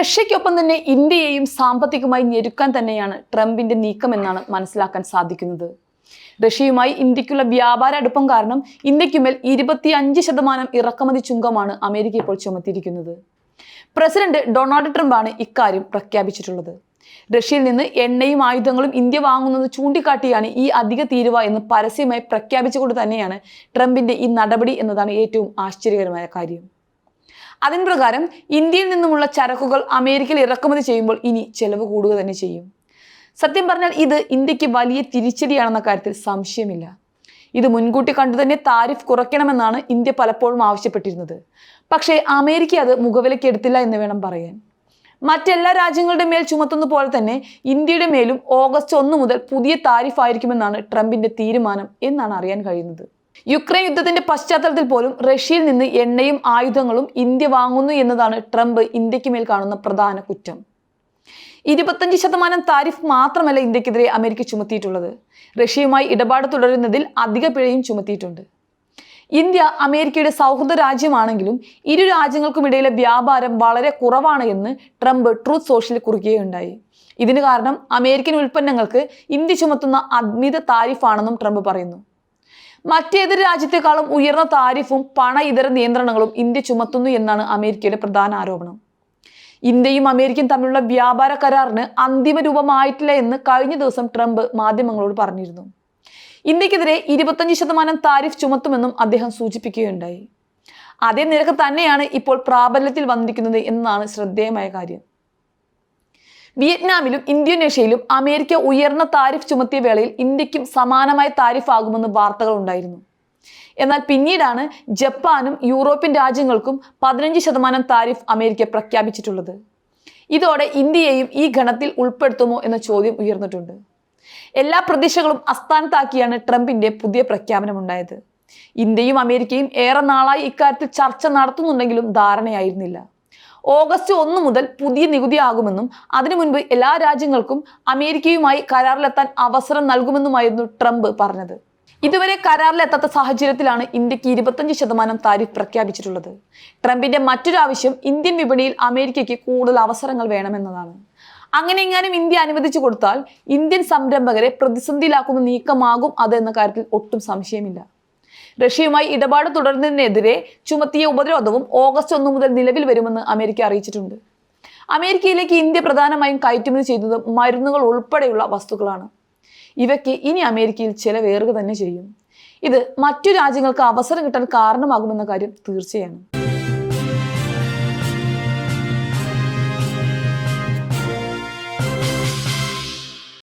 റഷ്യയ്ക്കൊപ്പം തന്നെ ഇന്ത്യയെയും സാമ്പത്തികമായി ഞെരുക്കാൻ തന്നെയാണ് ട്രംപിന്റെ നീക്കമെന്നാണ് മനസ്സിലാക്കാൻ സാധിക്കുന്നത്. റഷ്യയുമായി ഇന്ത്യക്കുള്ള വ്യാപാര അടുപ്പം കാരണം ഇന്ത്യക്കുമേൽ 25% ഇറക്കുമതി ചുങ്കമാണ് അമേരിക്ക ഇപ്പോൾ ചുമത്തിയിരിക്കുന്നത്. പ്രസിഡന്റ് ഡൊണാൾഡ് ട്രംപാണ് ഇക്കാര്യം പ്രഖ്യാപിച്ചിട്ടുള്ളത്. റഷ്യയിൽ നിന്ന് എണ്ണയും ആയുധങ്ങളും ഇന്ത്യ വാങ്ങുന്നത് ചൂണ്ടിക്കാട്ടിയാണ് ഈ അധിക തീരുവ എന്ന് പരസ്യമായി പ്രഖ്യാപിച്ചുകൊണ്ട് തന്നെയാണ് ട്രംപിന്റെ ഈ നടപടി എന്നതാണ് ഏറ്റവും ആശ്ചര്യകരമായ കാര്യം. അതിന് പ്രകാരം ഇന്ത്യയിൽ നിന്നുമുള്ള ചരക്കുകൾ അമേരിക്കയിൽ ഇറക്കുമതി ചെയ്യുമ്പോൾ ഇനി ചെലവ് കൂടുക തന്നെ ചെയ്യും. സത്യം പറഞ്ഞാൽ ഇത് ഇന്ത്യക്ക് വലിയ തിരിച്ചടിയാണെന്ന കാര്യത്തിൽ സംശയമില്ല. ഇത് മുൻകൂട്ടി കണ്ടു തന്നെ താരിഫ് കുറയ്ക്കണമെന്നാണ് ഇന്ത്യ പലപ്പോഴും ആവശ്യപ്പെട്ടിരുന്നത്. പക്ഷേ അമേരിക്ക അത് മുഖവിലയ്ക്ക് എടുത്തില്ല എന്ന് വേണം പറയാൻ. മറ്റെല്ലാ രാജ്യങ്ങളുടെ മേൽ ചുമത്തുന്ന പോലെ തന്നെ ഇന്ത്യയുടെ മേലും ഓഗസ്റ്റ് 1 മുതൽ പുതിയ താരിഫ് ആയിരിക്കുമെന്നാണ് ട്രംപിന്റെ തീരുമാനം എന്നാണ് അറിയാൻ കഴിയുന്നത്. യുക്രൈൻ യുദ്ധത്തിന്റെ പശ്ചാത്തലത്തിൽ പോലും റഷ്യയിൽ നിന്ന് എണ്ണയും ആയുധങ്ങളും ഇന്ത്യ വാങ്ങുന്നു എന്നതാണ് ട്രംപ് ഇന്ത്യക്ക് മേൽ കാണുന്ന പ്രധാന കുറ്റം. 25% താരിഫ് മാത്രമല്ല ഇന്ത്യക്കെതിരെ അമേരിക്ക ചുമത്തിയിട്ടുള്ളത്, റഷ്യയുമായി ഇടപാട് തുടരുന്നതിൽ അധിക പിഴയും ചുമത്തിയിട്ടുണ്ട്. ഇന്ത്യ അമേരിക്കയുടെ സൗഹൃദ രാജ്യമാണെങ്കിലും ഇരു രാജ്യങ്ങൾക്കുമിടയിലെ വ്യാപാരം വളരെ കുറവാണ് എന്ന് ട്രംപ് ട്രൂത്ത് സോഷ്യലിൽ കുറിക്കുകയുണ്ടായി. ഇതിന് കാരണം അമേരിക്കൻ ഉൽപ്പന്നങ്ങൾക്ക് ഇന്ത്യ ചുമത്തുന്ന അമിത താരിഫാണെന്നും ട്രംപ് പറയുന്നു. മറ്റേതൊരു രാജ്യത്തെക്കാളും ഉയർന്ന താരിഫും ഇതര നിയന്ത്രണങ്ങളും ഇന്ത്യ ചുമത്തുന്നു എന്നാണ് അമേരിക്കയുടെ പ്രധാന ആരോപണം. ഇന്ത്യയും അമേരിക്കയും തമ്മിലുള്ള വ്യാപാര കരാറിന് അന്തിമ രൂപമായിട്ടില്ല എന്ന് കഴിഞ്ഞ ദിവസം ട്രംപ് മാധ്യമങ്ങളോട് പറഞ്ഞിരുന്നു. ഇന്ത്യക്കെതിരെ 25% താരിഫ് ചുമത്തുമെന്നും അദ്ദേഹം സൂചിപ്പിക്കുകയുണ്ടായി. അതേ നിരക്ക് തന്നെയാണ് ഇപ്പോൾ പ്രാബല്യത്തിൽ വന്നിരിക്കുന്നത് എന്നതാണ് ശ്രദ്ധേയമായ കാര്യം. വിയറ്റ്നാമിലും ഇന്തോനേഷ്യയിലും അമേരിക്ക ഉയർന്ന താരിഫ് ചുമത്തിയ വേളയിൽ ഇന്ത്യക്കും സമാനമായ താരിഫ് ആകുമെന്ന് വാർത്തകൾ ഉണ്ടായിരുന്നു. എന്നാൽ പിന്നീടാണ് ജപ്പാനും യൂറോപ്യൻ രാജ്യങ്ങൾക്കും 15% താരിഫ് അമേരിക്ക പ്രഖ്യാപിച്ചിട്ടുള്ളത്. ഇതോടെ ഇന്ത്യയെയും ഈ ഗണത്തിൽ ഉൾപ്പെടുത്തുമോ എന്ന ചോദ്യം ഉയർന്നിട്ടുണ്ട്. എല്ലാ പ്രതീക്ഷകളും അസ്ഥാനത്താക്കിയാണ് ട്രംപിന്റെ പുതിയ പ്രഖ്യാപനമുണ്ടായത്. ഇന്ത്യയും അമേരിക്കയും ഏറെ നാളായി ഇക്കാര്യത്തിൽ ചർച്ച നടത്തുന്നുണ്ടെങ്കിലും ധാരണയായിരുന്നില്ല. ഓഗസ്റ്റ് 1 മുതൽ പുതിയ നികുതി ആകുമെന്നും അതിനു മുൻപ് എല്ലാ രാജ്യങ്ങൾക്കും അമേരിക്കയുമായി കരാറിലെത്താൻ അവസരം നൽകുമെന്നുമായിരുന്നു ട്രംപ് പറഞ്ഞത്. ഇതുവരെ കരാറിലെത്താത്ത സാഹചര്യത്തിലാണ് ഇന്ത്യക്ക് 25% താരിഫ് പ്രഖ്യാപിച്ചിട്ടുള്ളത്. ട്രംപിന്റെ മറ്റൊരു ആവശ്യം ഇന്ത്യൻ വിപണിയിൽ അമേരിക്കയ്ക്ക് കൂടുതൽ അവസരങ്ങൾ വേണമെന്നതാണ്. അങ്ങനെ എങ്ങാനും ഇന്ത്യ അനുവദിച്ചു കൊടുത്താൽ ഇന്ത്യൻ സംരംഭകരെ പ്രതിസന്ധിയിലാക്കുന്ന നീക്കമാകും അത് എന്ന കാര്യത്തിൽ ഒട്ടും സംശയമില്ല. റഷ്യയുമായി ഇടപാട് തുടരുന്നതിനെതിരെ ചുമത്തിയ ഉപരോധവും ഓഗസ്റ്റ് 1 മുതൽ നിലവിൽ വരുമെന്ന് അമേരിക്ക അറിയിച്ചിട്ടുണ്ട്. അമേരിക്കയിലേക്ക് ഇന്ത്യ പ്രധാനമായും കയറ്റുമതി ചെയ്യുന്നത് മരുന്നുകൾ ഉൾപ്പെടെയുള്ള വസ്തുക്കളാണ്. ഇവയ്ക്ക് ഇനി അമേരിക്കയിൽ ചിലവേറുക തന്നെ ചെയ്യും. ഇത് മറ്റു രാജ്യങ്ങൾക്ക് അവസരം കിട്ടാൻ കാരണമാകുമെന്ന കാര്യം തീർച്ചയാണ്.